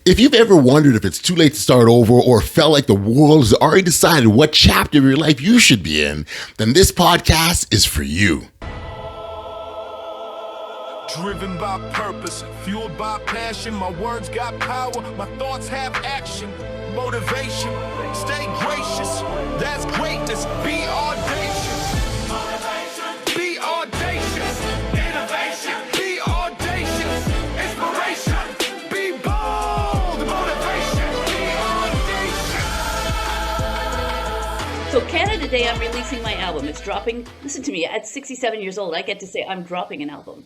If you've ever wondered if it's too late to start over or felt like the world has already decided what chapter of your life you should be in, then this podcast is for you. Driven by purpose, fueled by passion, my words got power, my thoughts have action, motivation, stay gracious, that's greatness, be audacious, motivation, be audacious, innovation, be audacious, inspiration, be bold, motivation, be audacious. So Canada Day, I'm releasing my album. It's dropping. Listen to me, at 67 years old, I get to say I'm dropping an album.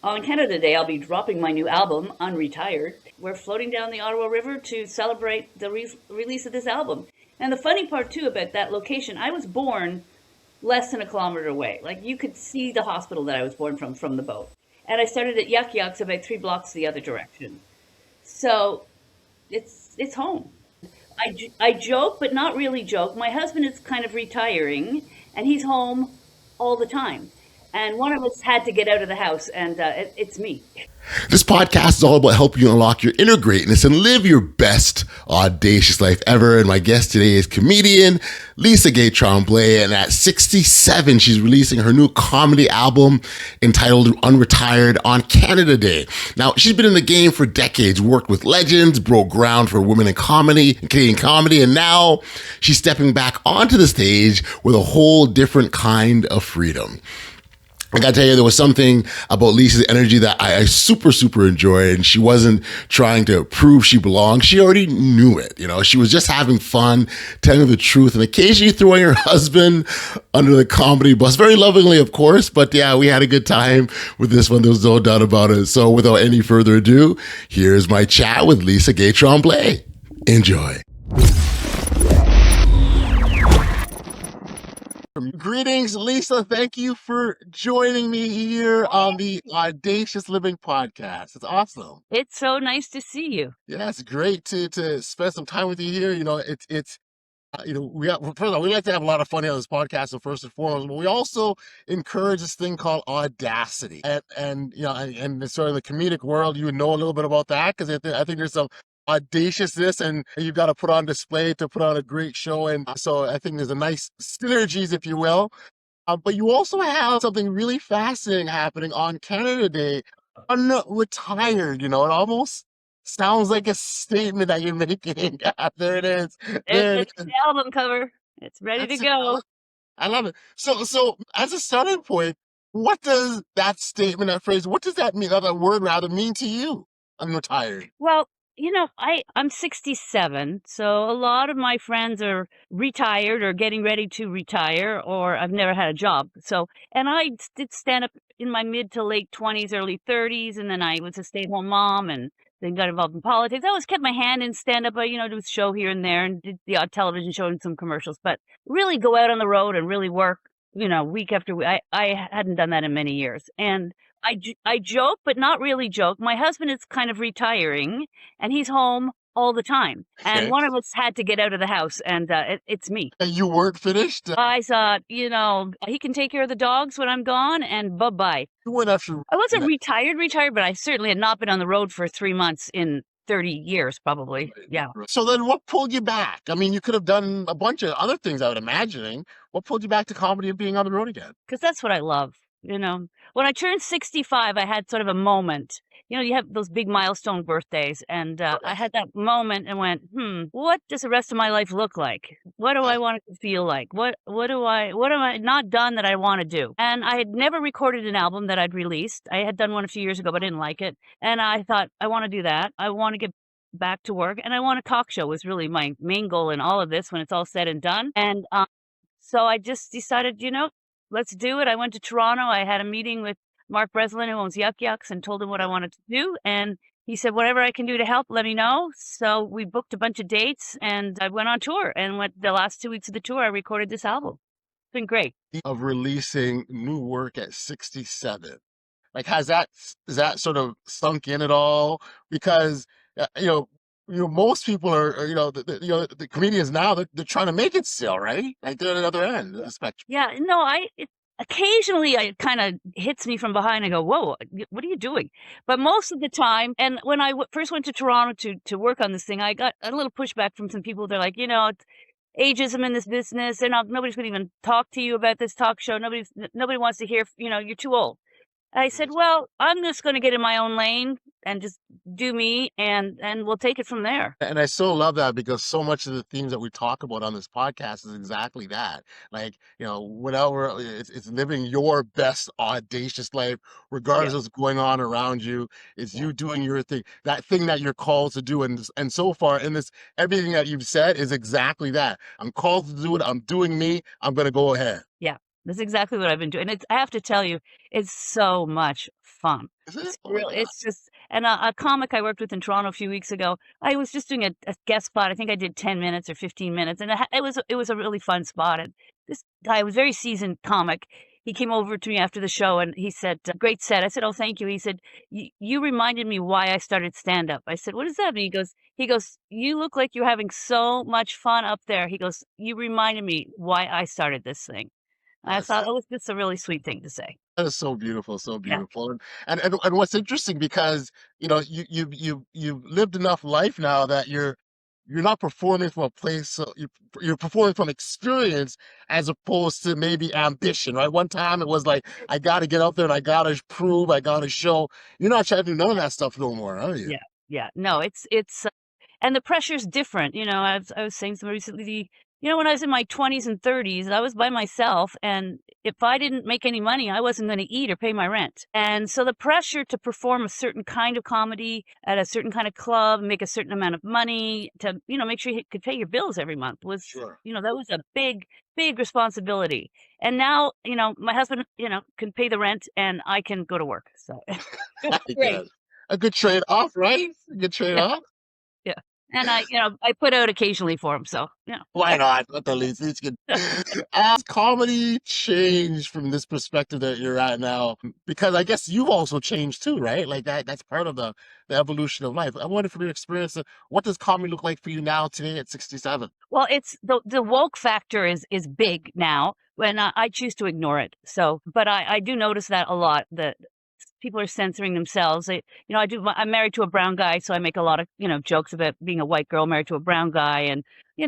On Canada Day, I'll be dropping my new album, Unretired. We're floating down the Ottawa River to celebrate the release of this album. And the funny part, too, about that location, I was born less than a kilometer away. Like, you could see the hospital that I was born from the boat. And I started at Yuck Yucks about 3 blocks the other direction. So it's home. I joke, but not really joke. My husband is kind of retiring, and he's home all the time. And one of us had to get out of the house, and it's me. This podcast is all about helping you unlock your inner greatness and live your best audacious life ever. And my guest today is comedian Lisa-Gay Tremblay. And at 67, she's releasing her new comedy album entitled Unretired on Canada Day. Now, she's been in the game for decades, worked with legends, broke ground for women in comedy, Canadian comedy, and now she's stepping back onto the stage with a whole different kind of freedom. I gotta tell you, there was something about Lisa's energy that I super enjoyed, and she wasn't trying to prove she belonged. She already knew it. You know, she was just having fun, telling the truth, and occasionally throwing her husband under the comedy bus, very lovingly, of course. But yeah, we had a good time with this one. There was no doubt about it. So without any further ado, here's my chat with Lisa-Gay Tremblay. Enjoy. Greetings, Lisa. Thank you for joining me here on the Audacious Living podcast. It's awesome. It's so nice to see you. Yeah, it's great to spend some time with you here. You know, first of all, we like to have a lot of fun here on this podcast, so first and foremost, but we also encourage this thing called audacity. And sort of the comedic world, you would know a little bit about that, because I think there's some audaciousness, and you've got to put on display to put on a great show. And so I think there's a nice synergies, if you will. But you also have something really fascinating happening on Canada Day, Unretired. You know, it almost sounds like a statement that you're making. There it is. It's the album cover. It's ready to go. I love it. So as a starting point, what does that statement, that phrase, what does that mean, that word rather, mean to you? Unretired. Well, you know, I'm 67, so a lot of my friends are retired or getting ready to retire, or I've never had a job. So, and I did stand up in my mid to late 20s, early 30s, and then I was a stay-at-home mom and then got involved in politics. I always kept my hand in stand-up, do a show here and there and did the odd television show and some commercials, but really go out on the road and really work, week after week. I hadn't done that in many years. And I joke, but not really joke. My husband is kind of retiring, and he's home all the time. And Okay. one of us had to get out of the house, and it's me. And you weren't finished? I thought, he can take care of the dogs when I'm gone, and bye-bye. You went after... I wasn't retired, but I certainly had not been on the road for 3 months in 30 years, probably. Yeah. So then what pulled you back? I mean, you could have done a bunch of other things, I would imagining. What pulled you back to comedy and being on the road again? Because that's what I love. When I turned 65, I had sort of a moment. You have those big milestone birthdays, and I had that moment and went, what does the rest of my life look like? What do I want it to feel like? What am I not done that I want to do? And I had never recorded an album that I'd released. I had done one a few years ago, but I didn't like it. And I thought, I want to do that. I want to get back to work, and I want a talk show was really my main goal in all of this when it's all said and done. And so I just decided, let's do it. I went to Toronto. I had a meeting with Mark Breslin, who owns Yuck Yucks, and told him what I wanted to do. And he said, whatever I can do to help, let me know. So we booked a bunch of dates, and I went on tour. And the last 2 weeks of the tour, I recorded this album. It's been great. Of releasing new work at 67. Like, is that sort of sunk in at all? Because, most people are the comedians now, they're trying to make it still, right? Like, they're at the other end of the spectrum. Yeah, no, occasionally it kind of hits me from behind. I go, whoa, what are you doing? But most of the time, and when I first went to Toronto to work on this thing, I got a little pushback from some people. They're like, it's ageism in this business. Nobody's going to even talk to you about this talk show. Nobody wants to hear, you're too old. I said, well, I'm just going to get in my own lane and just do me, and we'll take it from there. And I so love that because so much of the themes that we talk about on this podcast is exactly that. Like, whatever, it's living your best audacious life, regardless Yeah. of what's going on around you. It's Yeah. you doing your thing, that thing that you're called to do. And so far in this, everything that you've said is exactly that. I'm called to do it. I'm doing me. I'm going to go ahead. Yeah. That's exactly what I've been doing. I have to tell you, it's so much fun. Is it? It's Oh my real. God. It's just, and a comic I worked with in Toronto a few weeks ago. I was just doing a guest spot. I think I did 10 minutes or 15 minutes, and it was a really fun spot. And this guy was a very seasoned comic. He came over to me after the show and he said, "Great set." I said, "Oh, thank you." He said, You reminded me why I started stand up." I said, "What does that mean?" He goes, "You look like you're having so much fun up there." He goes, "You reminded me why I started this thing." I Yes. thought, "Oh, that's a really sweet thing to say." That is so beautiful, so Yeah, beautiful. And what's interesting because you've lived enough life now that you're not performing from a place, so you're performing from experience as opposed to maybe ambition, right? One time it was like, I gotta get out there and I gotta prove, I gotta show. You're not trying to do none of that stuff no more, are you? yeah, yeah. No, it's and the pressure's different. I was saying something recently. When I was in my 20s and 30s, I was by myself, and if I didn't make any money, I wasn't going to eat or pay my rent. And so the pressure to perform a certain kind of comedy at a certain kind of club, make a certain amount of money to, make sure you could pay your bills every month was, Sure. that was a big, big responsibility. And now, my husband, can pay the rent and I can go to work. So I great. guess. A good trade-off, right? A good Yeah. trade-off. Yeah. And I put out occasionally for him. So, Why not? At the least, it's good. Has comedy changed from this perspective that you're at now? Because I guess you've also changed too, right? Like that's part of the evolution of life. I wonder from your experience, what does comedy look like for you now today at 67? Well, it's the woke factor is big now when I choose to ignore it. So, but I do notice that a lot, that people are censoring themselves. I'm married to a brown guy, so I make a lot of, jokes about being a white girl married to a brown guy. And,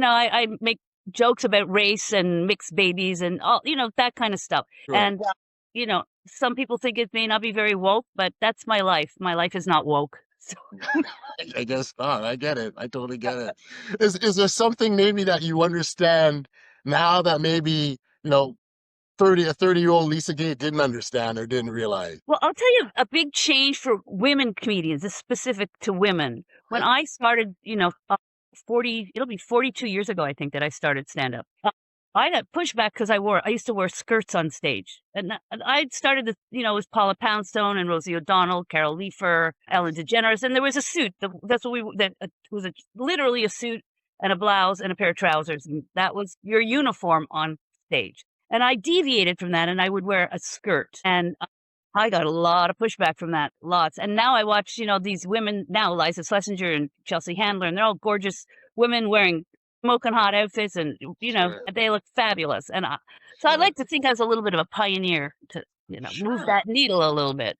I make jokes about race and mixed babies and all, that kind of stuff. Sure. And, some people think it may not be very woke, but that's my life. My life is not woke. So, I guess not. I get it. I totally get it. Is there something maybe that you understand now that maybe, 30-year-old Lisa Gay didn't understand or didn't realize? well, I'll tell you a big change for women comedians, is specific to women. When Right. I started, it'll be 42 years ago, I think, that I started stand up. I got pushback because I used to wear skirts on stage. And I started this, with Paula Poundstone and Rosie O'Donnell, Carol Leifer, Ellen DeGeneres, and there was a suit. That's what was literally a suit and a blouse and a pair of trousers. And that was your uniform on stage. And I deviated from that and I would wear a skirt. And I got a lot of pushback from that, lots. And now I watch, these women now, Liza Schlesinger and Chelsea Handler, and they're all gorgeous women wearing smoking hot outfits, and Sure. they look fabulous. And so I Sure. like to think I was a little bit of a pioneer to, move Sure. that needle a little bit.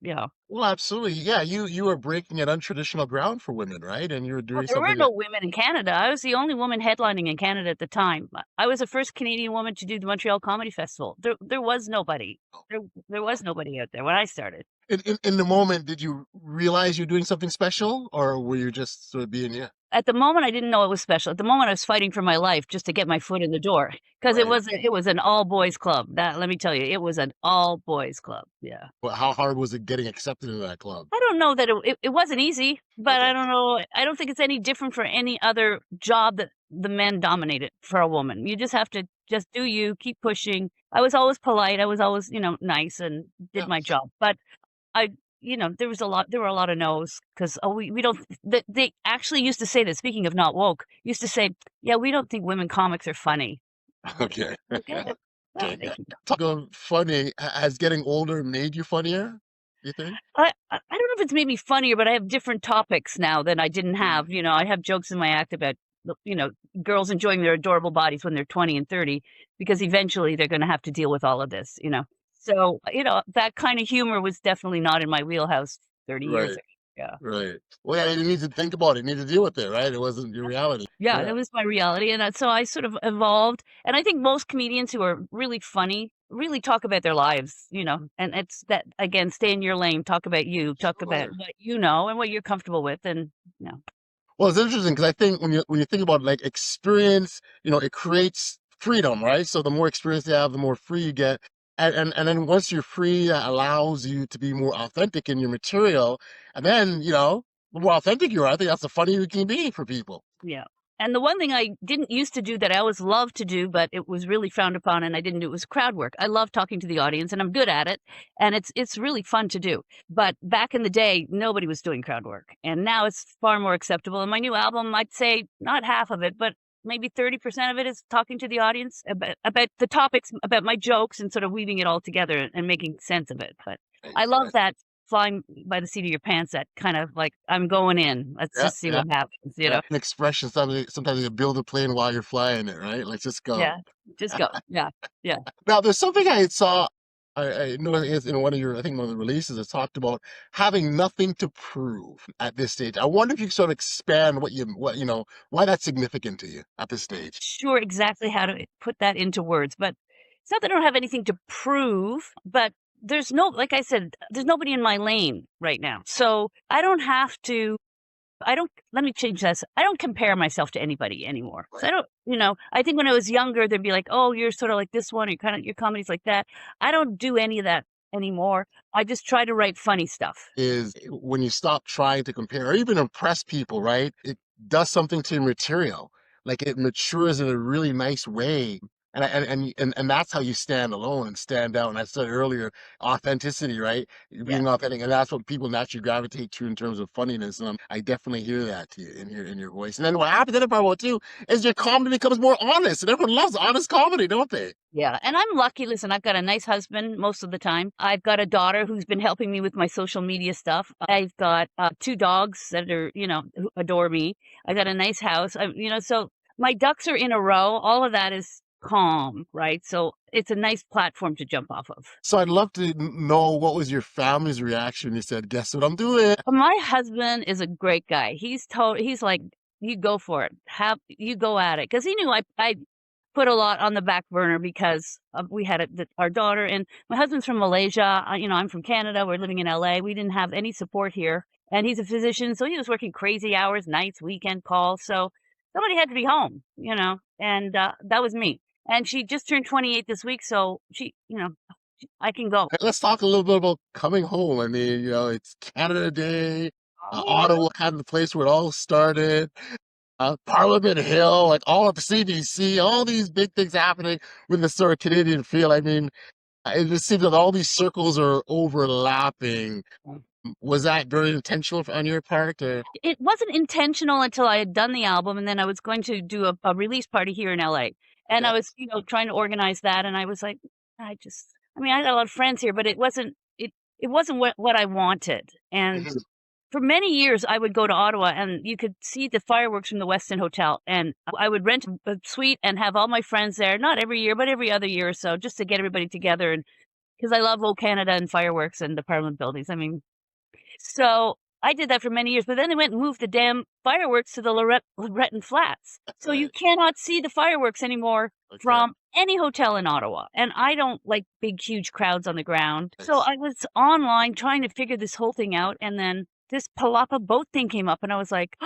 Well, absolutely. Yeah, you were breaking an untraditional ground for women, right? And you were Well, doing there were something no that women in Canada. I was the only woman headlining in Canada at the time. I was the first Canadian woman to do the Montreal Comedy Festival. There was nobody. There was nobody out there when I started. in the moment, did you realize you're doing something special, or were you just sort of being you? At the moment, I didn't know it was special. At the moment, I was fighting for my life just to get my foot in the door, because Right. it was an all boys club. That, let me tell you, it was an all boys club. Yeah. But how hard was it getting accepted into that club? I don't know that it wasn't easy, but I Okay. don't know. I don't think it's any different for any other job that the men dominated for a woman. You just have to just do you, keep pushing. I was always polite. I was always, nice and did Yeah. my job. But I, there were a lot of no's, because we don't, they actually used to say that, speaking of not woke, used to say, yeah, we don't think women comics are funny. Okay. Okay. Well, Okay. they can Talk of funny, has getting older made you funnier, you think? I don't know if it's made me funnier, but I have different topics now than I didn't Mm. have. I have jokes in my act about, girls enjoying their adorable bodies when they're 20 and 30, because eventually they're going to have to deal with all of this. So, that kind of humor was definitely not in my wheelhouse 30 years Right. ago. Yeah. Right. Well, yeah, you need to think about it. You need to deal with it, right? It wasn't your reality. Yeah, Yeah. that was my reality, and so I sort of evolved, and I think most comedians who are really funny really talk about their lives, and it's that again, stay in your lane, talk about you, talk about Sure. what you know and what you're comfortable with, and Well, it's interesting because I think when you think about like experience, it creates freedom, right? So the more experience you have, the more free you get. And then once you're free, that allows you to be more authentic in your material. And then, the more authentic you are, I think that's the funnier you can be for people. yeah. And the one thing I didn't used to do that I always loved to do, but it was really frowned upon and I didn't do was crowd work. I love talking to the audience and I'm good at it. And it's really fun to do. But back in the day, nobody was doing crowd work. And now it's far more acceptable. And my new album, I'd say not half of it, but maybe 30% of it is talking to the audience about the topics, about my jokes and sort of weaving it all together and making sense of it. But I Right, love right. that flying by the seat of your pants, that kind of like, I'm going in. Let's Yeah, just see yeah. what happens, Yeah. An expression, sometimes you build a plane while you're flying it, right? Let's just go. Yeah, just go. Yeah, yeah. Now, there's something I saw. I know it's in one of your, I think one of the releases. It talked about having nothing to prove at this stage. I wonder if you could sort of expand why that's significant to you at this stage. Sure exactly how to put that into words, but it's not that I don't have anything to prove, but there's like I said, there's nobody in my lane right now. So I don't have to I don't let me change this. I don't compare myself to anybody anymore. So I Right. don't, I think when I was younger, they'd be like, "Oh, you're sort of like this one, or your comedy's like that." I don't do any of that anymore. I just try to write funny stuff. Is when you stop trying to compare or even impress people, right? It does something to your material. Like it matures in a really nice way. And that's how you stand alone and stand out. And I said earlier, authenticity, right? You're Yeah. being authentic, and that's what people naturally gravitate to in terms of funniness. And I definitely hear that to you in your voice. And then what happens in the part too is your comedy becomes more honest, and everyone loves honest comedy, don't they? Yeah, and I'm lucky. Listen, I've got a nice husband most of the time. I've got a daughter who's been helping me with my social media stuff. I've got 2 dogs that are, who adore me. I got a nice house. So my ducks are in a row. All of that is calm, right? So it's a nice platform to jump off of. So I'd love to know what was your family's reaction when you said, "Guess what I'm doing?" My husband is a great guy. He's like, you go for it. You go at it. Cause he knew I put a lot on the back burner because we had our daughter and my husband's from Malaysia. I'm from Canada. We're living in LA. We didn't have any support here and he's a physician. So he was working crazy hours, nights, weekend calls. So somebody had to be home, and that was me. And she just turned 28 this week. So I can go. Let's talk a little bit about coming home. I mean, it's Canada Day, Oh, Ottawa had the place where it all started, Parliament Hill, like all at the CBC, all these big things happening with the sort of Canadian feel. I mean, it just seems that all these circles are overlapping. Was that very intentional on your part? Or? it wasn't intentional until I had done the album, and then I was going to do a release party here in LA. And Yeah. I was, trying to organize that, and I was like, I got a lot of friends here, but it wasn't what I wanted. And Mhm. for many years, I would go to Ottawa, and you could see the fireworks from the Westin Hotel, and I would rent a suite and have all my friends there, not every year, but every other year or so, just to get everybody together, and because I love old Canada and fireworks and the Parliament buildings. I mean, so I did that for many years, but then they went and moved the damn fireworks to the Loretton Flats. So you Right. cannot see the fireworks anymore Okay. from any hotel in Ottawa. And I don't like big, huge crowds on the ground. So Nice. I was online trying to figure this whole thing out. And then this Palapa boat thing came up, and I was like,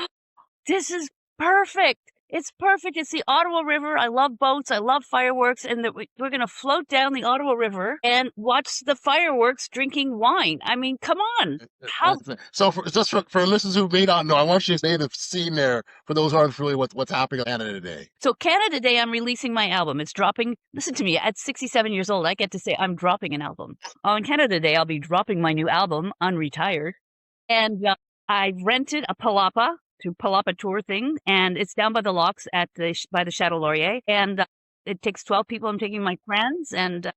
this is perfect. It's perfect. It's the Ottawa River. I love boats. I love fireworks. And that we're going to float down the Ottawa River and watch the fireworks drinking wine. I mean, come on. How So for listeners who may not know, I want you to say the scene there for those who aren't familiar with what's happening in Canada today. So Canada Day, I'm releasing my album. It's dropping. Listen to me. At 67 years old, I get to say I'm dropping an album. On Canada Day, I'll be dropping my new album, Unretired. And I rented a Palapa to Palapa tour thing, and it's down by the locks by the Chateau Laurier. And it takes 12 people. I'm taking my friends, and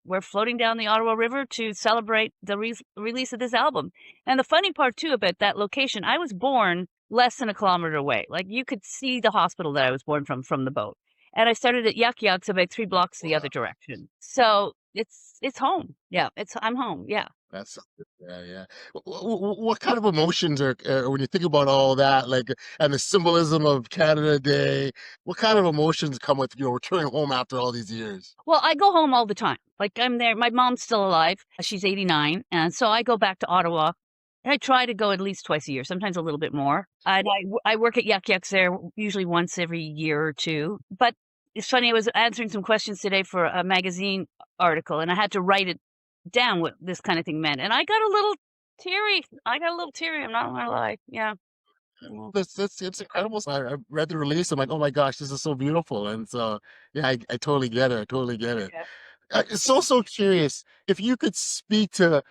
we're floating down the Ottawa River to celebrate the release of this album. And the funny part too about that location, I was born less than a kilometer away. Like you could see the hospital that I was born from the boat. and I started at Yuck Yucks about 3 blocks the other direction. So it's home. Yeah, I'm home. Yeah. That's yeah. What kind of emotions are when you think about all that, like, and the symbolism of Canada Day? What kind of emotions come with returning home after all these years? Well, I go home all the time. Like, I'm there. My mom's still alive. She's 89, and so I go back to Ottawa. I try to go at least twice a year, sometimes a little bit more. I work at Yuck Yucks there usually once every year or two. But it's funny, I was answering some questions today for a magazine article, and I had to write it down what this kind of thing meant. And I got a little teary. I'm not gonna lie. Yeah. Yeah. It's incredible. So I read the release. I'm like, oh my gosh, this is so beautiful. And so, yeah, I totally get it. I totally get it. Yeah. So curious if you could speak to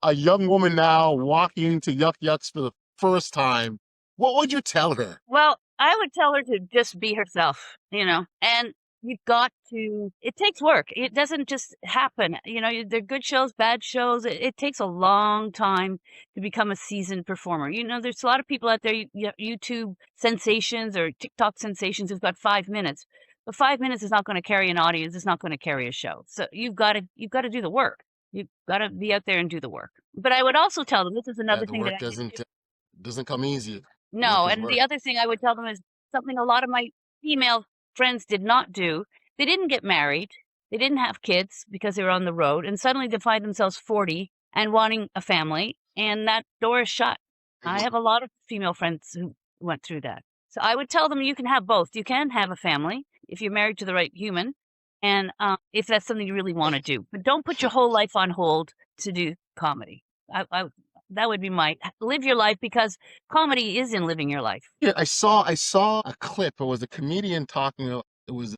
a young woman now walking into Yuck Yucks for the first time. What would you tell her? Well, I would tell her to just be herself, and you've got to, it takes work. It doesn't just happen. They're good shows, bad shows. It takes a long time to become a seasoned performer. There's a lot of people out there, YouTube sensations or TikTok sensations who've got 5 minutes. But 5 minutes is not going to carry an audience. It's not going to carry a show. So you've got to do the work. You've got to be out there and do the work. But I would also tell them, this is Yeah, another the thing that work I didn't do. doesn't come easy. Work No, is and work. the other thing I would tell them is something a lot of my female friends did not do. They didn't get married. They didn't have kids because they were on the road, and suddenly they find themselves 40 and wanting a family, and that door is shut. I Mhm. have a lot of female friends who went through that. So I would tell them you can have both. You can have a family if you're married to the right human, and if that's something you really want to do. But don't put your whole life on hold to do comedy. I that would be my live your life, because comedy is in living your life. Yeah, I saw a clip. It was a comedian talking. It was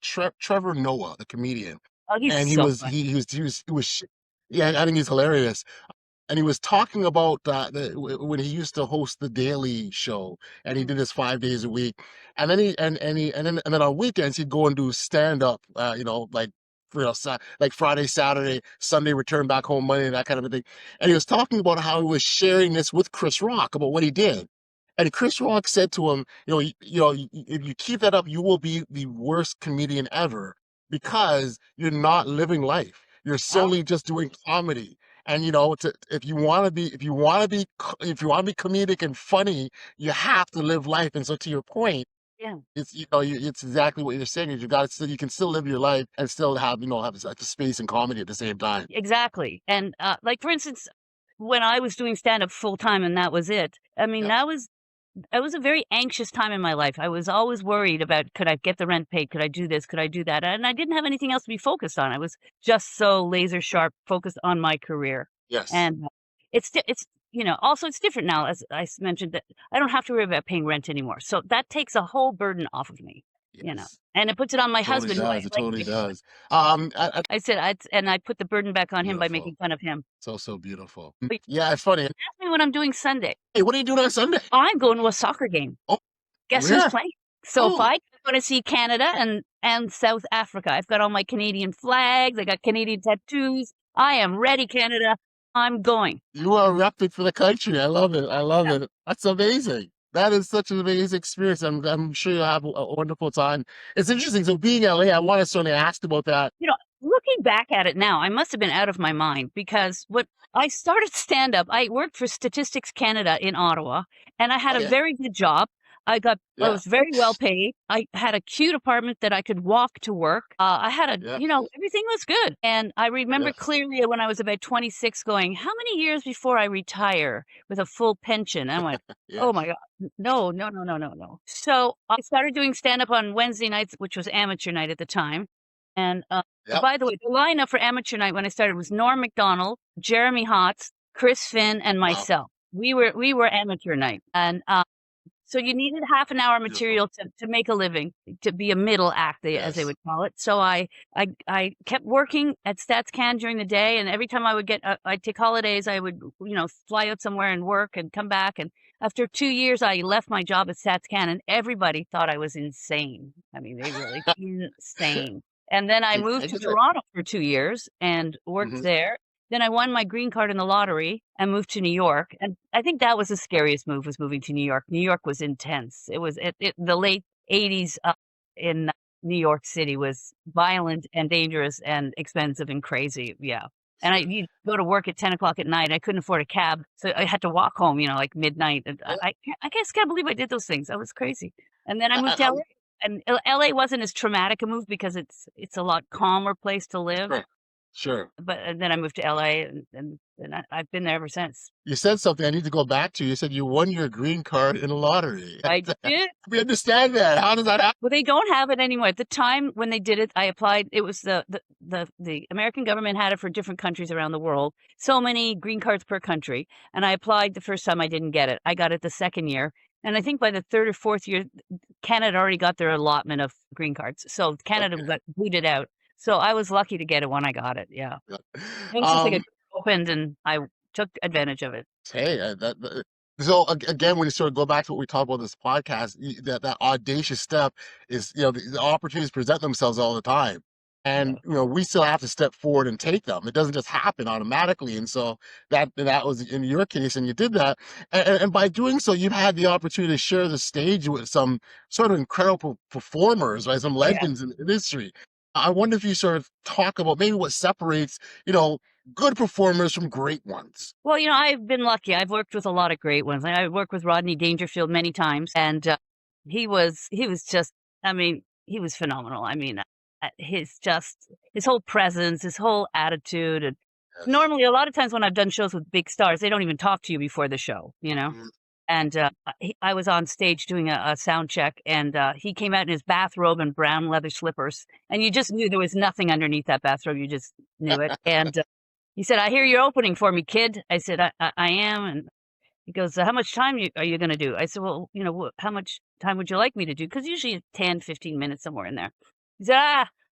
Trevor Noah, the comedian, Oh, he's and so funny. he was yeah. I think he's hilarious. And he was talking about when he used to host the Daily Show, and he Mhm. did this 5 days a week, and then and then on weekends he'd go and do stand up, like like Friday, Saturday, Sunday, return back home Monday, that kind of a thing. And he was talking about how he was sharing this with Chris Rock about what he did. And Chris Rock said to him, if you keep that up, you will be the worst comedian ever because you're not living life. You're Wow. solely just doing comedy. And if you want to be comedic and funny, you have to live life. And so, to your point, Yeah. it's exactly what you're saying. Is you can still live your life and still have like, the space and comedy at the same time. Exactly. And like, for instance, when I was doing stand up full time and that was it. I mean, Yeah. that was a very anxious time in my life. I was always worried about, could I get the rent paid? Could I do this? Could I do that? And I didn't have anything else to be focused on. I was just so laser sharp focused on my career. Yes. And also it's different now, as mentioned, that I don't have to worry about paying rent anymore. So that takes a whole burden off of me, Yes. and it puts it on my Totally husband, who does. It like totally make does. I put the burden back on him by Beautiful. making fun of him. So beautiful. But Yeah, it's funny. ask me what I'm doing Sunday. Hey, what are you doing on Sunday? I'm going to a soccer game. Oh, Guess who's where? playing? So if Oh, I go to see Canada and South Africa, I've got all my Canadian flags, I got Canadian tattoos. I am ready, Canada. I'm going. you are repping for the country. I love it. I love Yeah. it. That's amazing. That is such an amazing experience. I'm sure you'll have a wonderful time. It's interesting. So being in LA, I want to sort of ask about that. Looking back at it now, I must have been out of my mind, because what I started stand up, I worked for Statistics Canada in Ottawa, and I had a Okay. very good job. I Yeah. was very well paid. I had a cute apartment that I could walk to work. I had Yeah. everything was good. And I remember Yes. clearly when I was about 26 going, how many years before I retire with a full pension? And I went, Yeah. oh my God, no, no, no, no, no, no. So I started doing stand up on Wednesday nights, which was amateur night at the time. And Yep. by the way, the lineup for amateur night when I started was Norm Macdonald, Jeremy Hotz, Chris Finn, and Wow. myself. We were amateur night, and so you needed half an hour Beautiful. material to make a living, to be a middle act, as they Yes. would call it. So I kept working at StatsCan during the day, and every time I would I'd take holidays, I would fly out somewhere and work and come back. And after 2 years, I left my job at StatsCan, and everybody thought I was insane. I mean, they really insane. And then I moved to Exactly. Toronto for 2 years and worked Mhm. there. Then I won my green card in the lottery and moved to New York. And I think that was the scariest move, was moving to New York. New York was intense. It was the late 80s in New York City was violent and dangerous and expensive and crazy. Yeah. And you'd go to work at 10 o'clock at night. I couldn't afford a cab, so I had to walk home, like midnight. And Yeah. I just can't believe I did those things. That was crazy. And then I moved to I- LA. And LA wasn't as traumatic a move because it's a lot calmer place to live. Sure. Sure. But then I moved to LA, and I've been there ever since. You said something I need to go back to. You said you won your green card in a lottery. I did. We understand that. How does that happen? Well, they don't have it anymore. At the time when they did it, I applied. It was the American government had it for different countries around the world. So many green cards per country. And I applied the first time. I didn't get it. I got it the second year. And I think by the third or fourth year, Canada already got their allotment of green cards. So Canada got booted out. So I was lucky to get it when I got it. Yeah. It was just like it opened and I took advantage of it. Hey, so again, when you sort of go back to what we talked about in this podcast, that audacious step is, the opportunities present themselves all the time. And, we still have to step forward and take them. It doesn't just happen automatically. And so that was in your case, and you did that. And by doing so, you've had the opportunity to share the stage with some sort of incredible performers, right? Some legends in history. I wonder if you sort of talk about maybe what separates, good performers from great ones. Well, I've been lucky. I've worked with a lot of great ones. I worked with Rodney Dangerfield many times, and he was just, he was phenomenal. His whole presence, his whole attitude. And Yes. normally, a lot of times when I've done shows with big stars, they don't even talk to you before the show, Mhm. And I was on stage doing a sound check, and he came out in his bathrobe and brown leather slippers, and you just knew there was nothing underneath that bathrobe. You just knew it. And he said, "I hear you're opening for me, kid." I said, I am. And he goes, "How much time are you going to do?" I said, "Well, how much time would you like me to do?" Because usually it's 10, 15 minutes, somewhere in there. He said,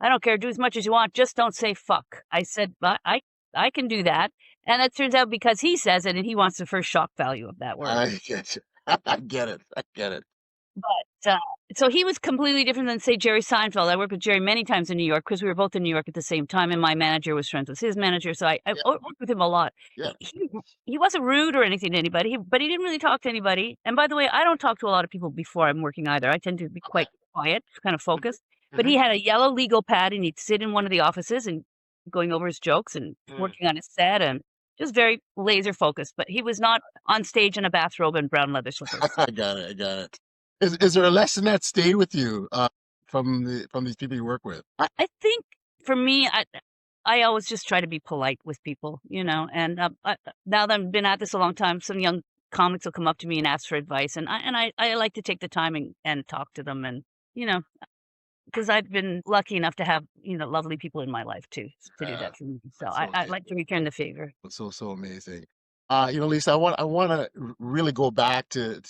I don't care. Do as much as you want. Just don't say fuck." I said, "But I can do that." And it turns out because he says it and he wants the first shock value of that word. I get you. I get it. I get it. But so he was completely different than, say, Jerry Seinfeld. I worked with Jerry many times in New York because we were both in New York at the same time, and my manager was friends with his manager, so I Yeah. worked with him a lot. Yeah. He wasn't rude or anything to anybody, but he didn't really talk to anybody. And by the way, I don't talk to a lot of people before I'm working either. I tend to be quite quiet, kind of focused. But he had a yellow legal pad, and he'd sit in one of the offices and going over his jokes and working on his set, and just very laser focused. But he was not on stage in a bathrobe and brown leather slippers. I got it. I got it. Is there a lesson that stayed with you from these people you work with? I think for me, I always just try to be polite with people, and now that I've been at this a long time, some young comics will come up to me and ask for advice, and I like to take the time and talk to them, and because I've been lucky enough to have lovely people in my life too to do Yeah, that for me. So that's I like to return the favor. so amazing. Lisa, I want to really go back to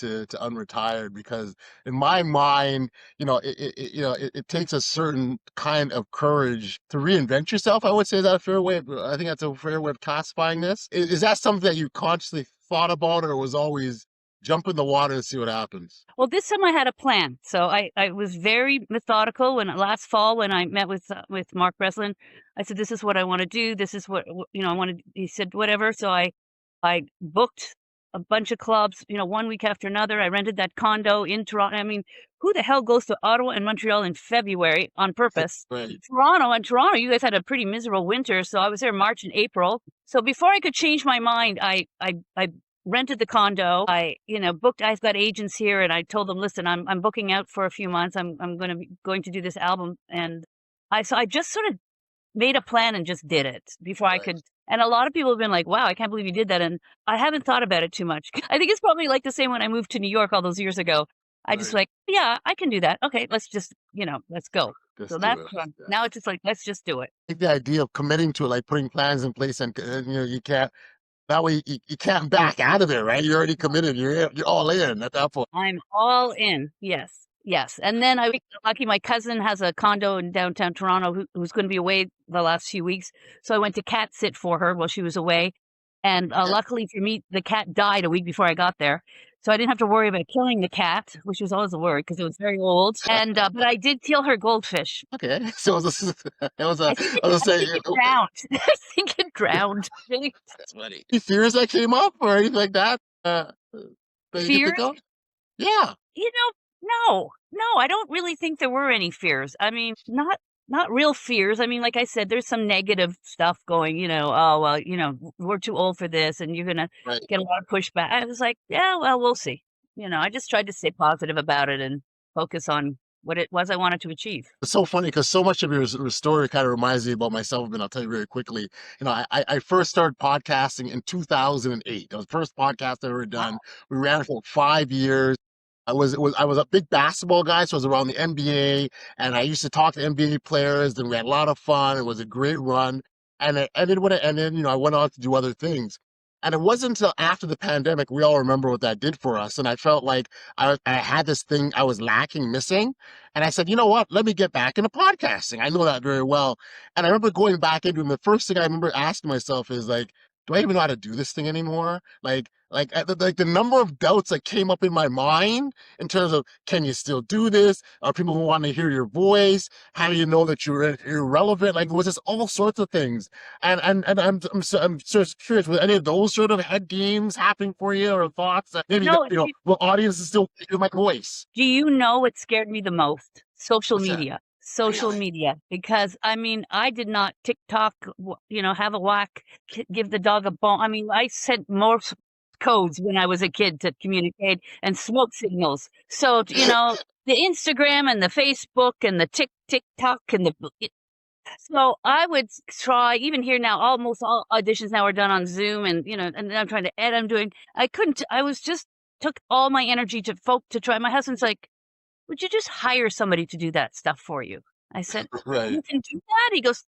Unretired, because in my mind, it takes a certain kind of courage to reinvent yourself. I would say, is that a fair way? I think that's a fair way of classifying this. Is that something that you consciously thought about, or was always jump in the water and see what happens? Well, this time I had a plan. So I was very methodical last fall when I met with Mark Breslin. I said, "This is what I want to do. This is what I wanted." He said, "Whatever." So I booked a bunch of clubs, one week after another. I rented that condo in Toronto. Who the hell goes to Ottawa and Montreal in February on purpose? Right. Toronto, you guys had a pretty miserable winter. So I was there March and April. So before I could change my mind, I rented the condo. I booked. I've got agents here, and I told them, "Listen, I'm booking out for a few months. I'm going to do this album." And I just sort of made a plan and just did it before I could. And a lot of people have been like, "Wow, I can't believe you did that." And I haven't thought about it too much. I think it's probably like the same when I moved to New York all those years ago. I just like, yeah, I can do that. Okay, let's just, let's go. Just So do that's it. fun. Yeah. Now it's just like, let's just do it. I think the idea of committing to it, like putting plans in place, and you can't. That way, you can't back out of it, right? You're already committed. You're all in at that point. I'm all in. Yes. Yes. And then I was lucky. My cousin has a condo in downtown Toronto who's going to be away the last few weeks. So I went to cat sit for her while she was away. And luckily for me, the cat died a week before I got there. So I didn't have to worry about killing the cat, which was always a worry because it was very old. And but I did kill her goldfish. Okay, so it was I a. think I was saying, it drowned. I think it drowned. that's funny. Any fears that came up or anything like that? That you could Fears? think of? Yeah. No, I don't really think there were any fears. I mean, not real fears. I mean, like I said, there's some negative stuff going, oh, well, we're too old for this and you're gonna Right. get a lot of pushback. I was like, yeah, well, we'll see. I just tried to stay positive about it and focus on what it was I wanted to achieve. It's so funny because so much of your story kind of reminds me about myself, and I'll tell you very quickly. I first started podcasting in 2008. It was the first podcast I ever done. We ran it for 5 years. I was a big basketball guy, so I was around the NBA, and I used to talk to NBA players, and we had a lot of fun. It was a great run, and it ended when it ended. I went on to do other things. And it wasn't until after the pandemic, we all remember what that did for us. And I felt like I had this thing I was lacking, missing. And I said, you know what? Let me get back into podcasting. I know that very well. And I remember going back into it, and the first thing I remember asking myself is like, do I even know how to do this thing anymore? Like the number of doubts that came up in my mind in terms of, can you still do this? Are people who want to hear your voice? How do you know that you're irrelevant? Like, it was just all sorts of things. And I'm just curious, were any of those sort of head games happening for you, or thoughts that maybe No, will audiences still hear my voice? do you know what scared me the most? Social What's that? media. Social Really? media, because I mean, I did not TikTok, have a whack, give the dog a bone. I mean, I sent Morse codes when I was a kid to communicate and smoke signals. So, the Instagram and the Facebook and the TikTok and so I would try, even here now, almost all auditions now are done on Zoom, and and then I'm trying to edit. I couldn't. I was just took all my energy to try. My husband's like, would you just hire somebody to do that stuff for you? I said, Right. you can do that? He goes,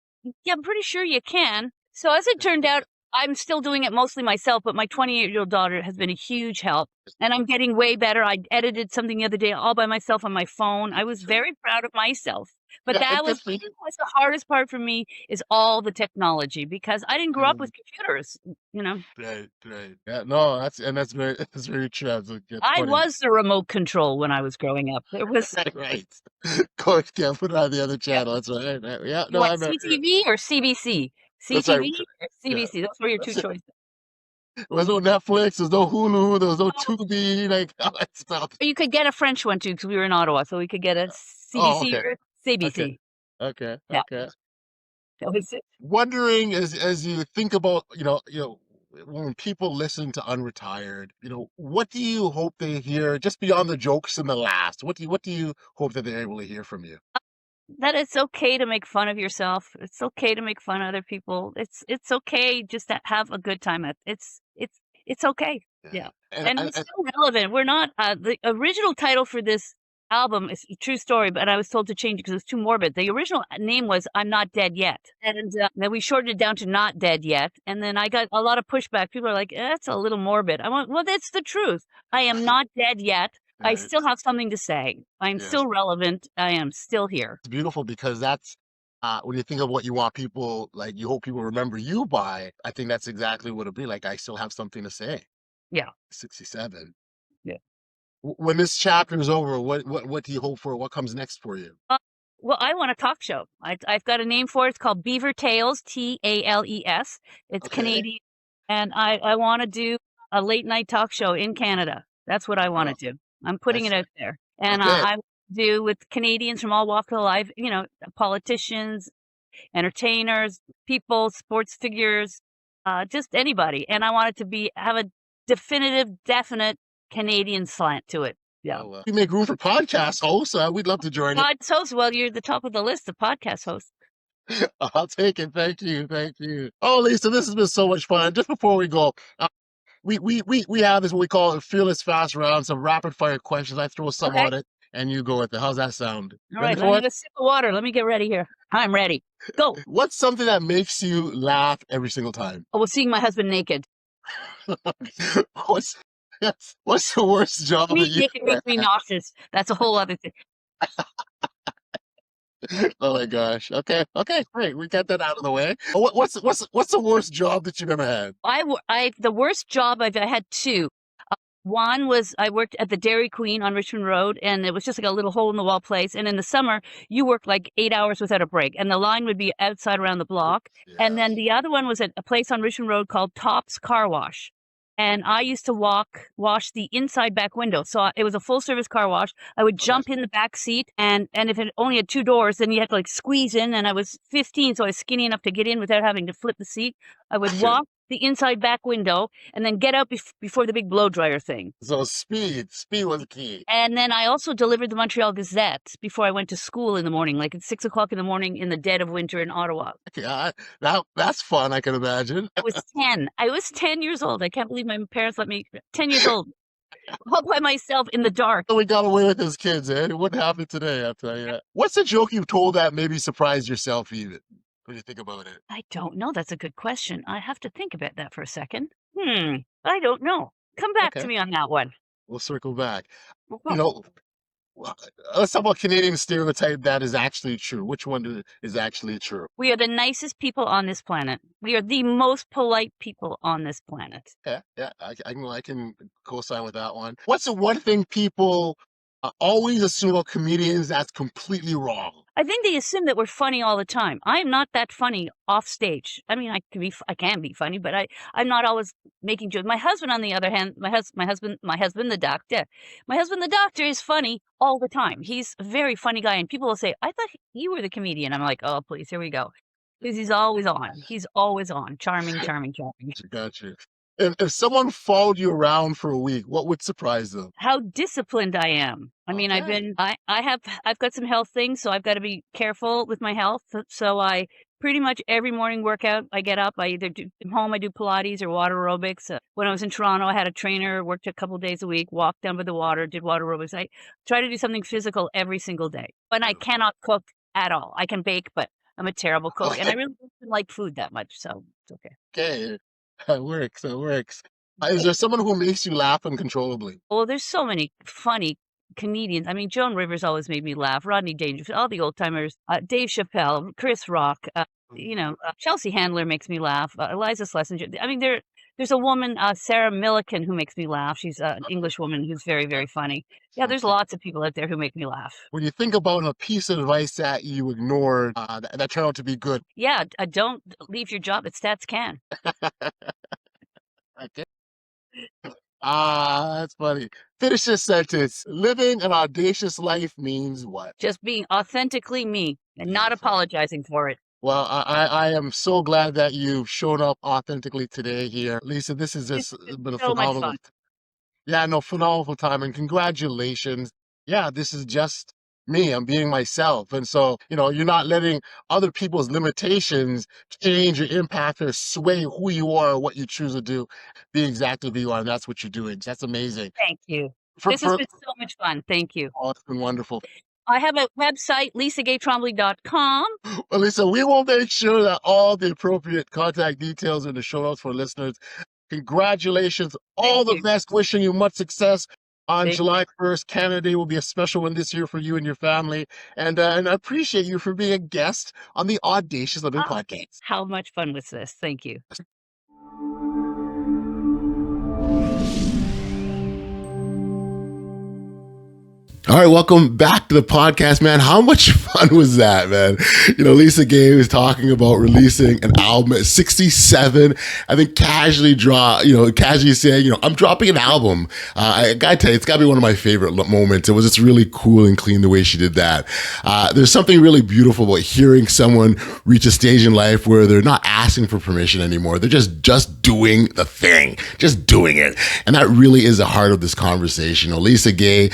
yeah, I'm pretty sure you can. So as it turned out, I'm still doing it mostly myself, but my 28-year-old daughter has been a huge help, and I'm getting way better. I edited something the other day all by myself on my phone. I was very proud of myself. But Yeah, that good was for you. the hardest part for me, is all the technology, because I didn't grow up Mm. with computers, Right, right. Yeah, no, that's very that's very true. It's I funny. was the remote control when I was growing up. There was Right. Go yeah, put it on the other yeah. channel. That's right. Right. Yeah, You no, I want remember. CTV or CBC? That's right. CTV or Yeah. CBC? Those were your two That's it. choices. There was no Netflix, there's no Hulu, there was no Tubi, like all that stuff. Or you could get a French one too, because we were in Ottawa, so we could get a Oh, CBC okay. or Okay. CBC. Okay. Yeah, Okay. that was it. Wondering as you think about, when people listen to Unretired, what do you hope they hear just beyond the jokes and the laughs? What do you hope that they're able to hear from you? That it's okay to make fun of yourself. It's okay to make fun of other people. It's okay just to have a good time. It's okay. Yeah. Yeah, And and and, we're and still relevant. We're not the original title for this album is a true story, but I was told to change it because it was too morbid. The original name was "I'm Not Dead Yet," and then we shortened it down to "Not Dead Yet." And then I got a lot of pushback. People are like, "That's a little morbid." I went, "Well, that's the truth. I am not dead yet. I right. still have something to say. I'm Yes. still relevant. I am still here." It's beautiful because that's when you think of what you want people, like you hope people remember you by, I think that's exactly what it'll be like. I still have something to say. Yeah, 67. yeah. When this chapter is over, what do you hope for? What comes next for you? Well, I want a talk show. I've got a name for it. It's called Beaver Tales, Tales. It's Okay. Canadian, and I want to do a late night talk show in Canada. That's what I want Oh, to do. I'm putting it that's out there, and okay. I do with Canadians from all walks of life. Politicians, entertainers, people, sports figures, just anybody. And I want it to have a definitive, definite Canadian slant to it. Yeah. Well, we make room for podcast hosts. We'd love to join you. Podcast host, well, you're the top of the list of podcast hosts. I'll take it. Thank you. Thank you. Oh, Lisa, this has been so much fun. Just before we go, we have this what we call a fearless fast round, some rapid fire questions. I throw some Okay. on it, and you go with it. How's that sound? All Ready right, let for me it? have a sip of water. Let me get ready here. I'm ready. Go. What's something that makes you laugh every single time? Oh, well, seeing my husband naked. what's what's the worst job Me that you naked ever makes me nauseous. That's a whole other thing. had? Oh my gosh. Okay. Okay. Great. We got that out of the way. What's the worst job that you've ever had? The worst job I had two. One was I worked at the Dairy Queen on Richmond Road, and it was just like a little hole in the wall place. And in the summer, you worked like 8 hours without a break, and the line would be outside around the block. And then Yes. the other one was at a place on Richmond Road called Tops Car Wash. and I used to wash the inside back window. So it was a full service car wash. I would jump in the back seat, and if it only had 2 doors, then you had to like squeeze in. And I was 15, so I was skinny enough to get in without having to flip the seat. I would walk the inside back window and then get out before the big blow dryer thing. So speed was key. And then I also delivered the Montreal Gazette before I went to school in the morning, like at 6 o'clock in the morning in the dead of winter in Ottawa. Yeah, that's fun, I can imagine. I was 10. I was 10 years old. I can't believe my parents let me, 10 years old, all by myself in the dark. We got away with as kids, eh? It wouldn't happen today, I'll tell you that. What's a joke you've told that maybe surprised yourself even, when you think about it? I don't know. That's a good question. I have to think about that for a second. I don't know. Come back to Okay, me on that one. we'll circle back. You Oh, know, let's talk about Canadian stereotype that is actually true. Which one is actually true? we are the nicest people on this planet. We are the most polite people on this planet. Yeah, I can co-sign with that one. What's the one thing people always assume about comedians that's completely wrong? I think they assume that we're funny all the time. I am not that funny off stage. I mean, I can be funny, but I'm not always making jokes. My husband, on the other hand, my husband, the doctor is funny all the time. He's a very funny guy, and people will say, "I thought you were the comedian." I'm like, "Oh, please, here we go," because he's always on. He's always on. Charming, charming, charming. Got you. If someone followed you around for a week, what would surprise them? How disciplined I am. I mean, Okay. I've got some health things, so I've got to be careful with my health. So I pretty much every morning workout, I get up, I either do at home, I do Pilates or water aerobics. When I was in Toronto, I had a trainer, worked a couple days a week, walked down by the water, did water aerobics. I try to do something physical every single day. And I Beautiful. cannot cook at all. I can bake, but I'm a terrible cook, and I really don't like food that much, so it's okay. Okay. That works. That works. Is there someone who makes you laugh uncontrollably? Well, there's so many funny comedians. I mean, Joan Rivers always made me laugh. Rodney Dangerfield, all the old timers. Dave Chappelle, Chris Rock. Chelsea Handler makes me laugh. Eliza Schlesinger. I mean, there's a woman, Sarah Millican, who makes me laugh. She's an English woman who's very, very funny. Yeah, there's Okay. lots of people out there who make me laugh. When you think about a piece of advice that you ignored that turned out to be good, Yeah, don't leave your job at Stats Can. okay. That's funny. Finish this sentence. Living an audacious life means what? Just being authentically me and not Beautiful. apologizing for it. Well, I am so glad that you've shown up authentically today here. Lisa, this has It's just been been a so much phenomenal. fun. Yeah, no, phenomenal time and congratulations. Yeah, this is just me. I'm being myself. And so, you're not letting other people's limitations change or impact or sway who you are or what you choose to do. Be exactly who you are. And that's what you're doing. That's amazing. Thank you. For, This has for, been so much fun. Thank you. oh, it's been wonderful. I have a website, Lisa-Gay-Tremblay.com. Well, Lisa, we will make sure that all the appropriate contact details are in the show notes for listeners. Congratulations. All Thank the you. best. Wishing you much success on Thank July 1st. Canada Day will be a special one this year for you and your family. And I appreciate you for being a guest on the Audacious Living Ah, podcast. how much fun was this? Thank you. All right, welcome back to the podcast, man. How much fun was that, man? Lisa-Gay was talking about releasing an album at 67. I think casually saying, I'm dropping an album. I gotta tell you, it's gotta be one of my favorite moments. It was just really cool and clean the way she did that. There's something really beautiful about hearing someone reach a stage in life where they're not asking for permission anymore. They're just doing the thing, just doing it. And that really is the heart of this conversation. Lisa-Gay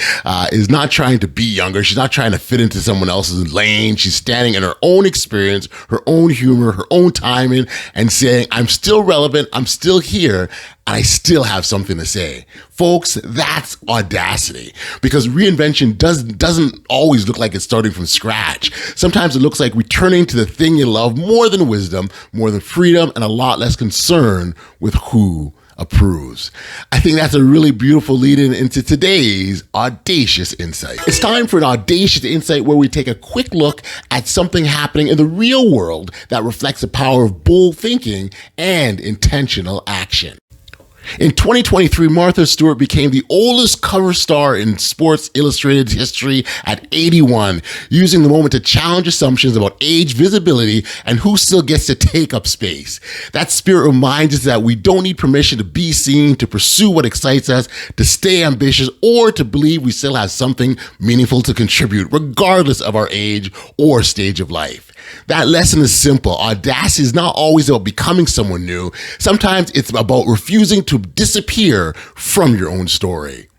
is not trying to be younger. She's not trying to fit into someone else's lane. She's standing in her own experience, her own humor, her own timing, and saying, I'm still relevant, I'm still here, and I still have something to say. Folks, that's audacity, because reinvention doesn't always look like it's starting from scratch. Sometimes it looks like returning to the thing you love more than wisdom, more than freedom, and a lot less concern with who approves. I think that's a really beautiful lead-in into today's Audacious Insight. It's time for an Audacious Insight where we take a quick look at something happening in the real world that reflects the power of bold thinking and intentional action. In 2023, Martha Stewart became the oldest cover star in Sports Illustrated history at 81, using the moment to challenge assumptions about age, visibility, and who still gets to take up space. That spirit reminds us that we don't need permission to be seen, to pursue what excites us, to stay ambitious, or to believe we still have something meaningful to contribute, regardless of our age or stage of life. That lesson is simple. Audacity is not always about becoming someone new. Sometimes it's about refusing to disappear from your own story.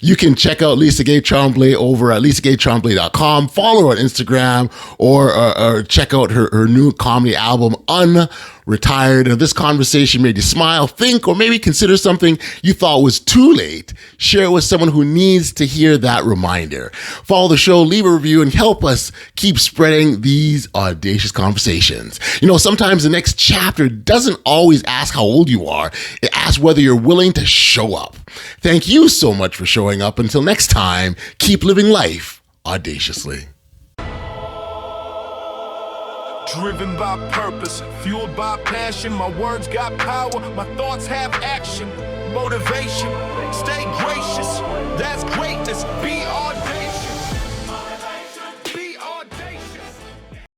You can check out Lisa-Gay Tremblay over at lisagaytremblay.com. Follow her on Instagram or check out her new comedy album, Unretired. And if this conversation made you smile, think, or maybe consider something you thought was too late, share it with someone who needs to hear that reminder. Follow the show, leave a review, and help us keep spreading these audacious conversations. You know, sometimes the next chapter doesn't always ask how old you are. It asks whether you're willing to show up. Thank you so much for showing up. Until next time, keep living life audaciously. Driven by purpose, fueled by passion. My words got power, my thoughts have action. Motivation, stay gracious. That's greatness, be audacious.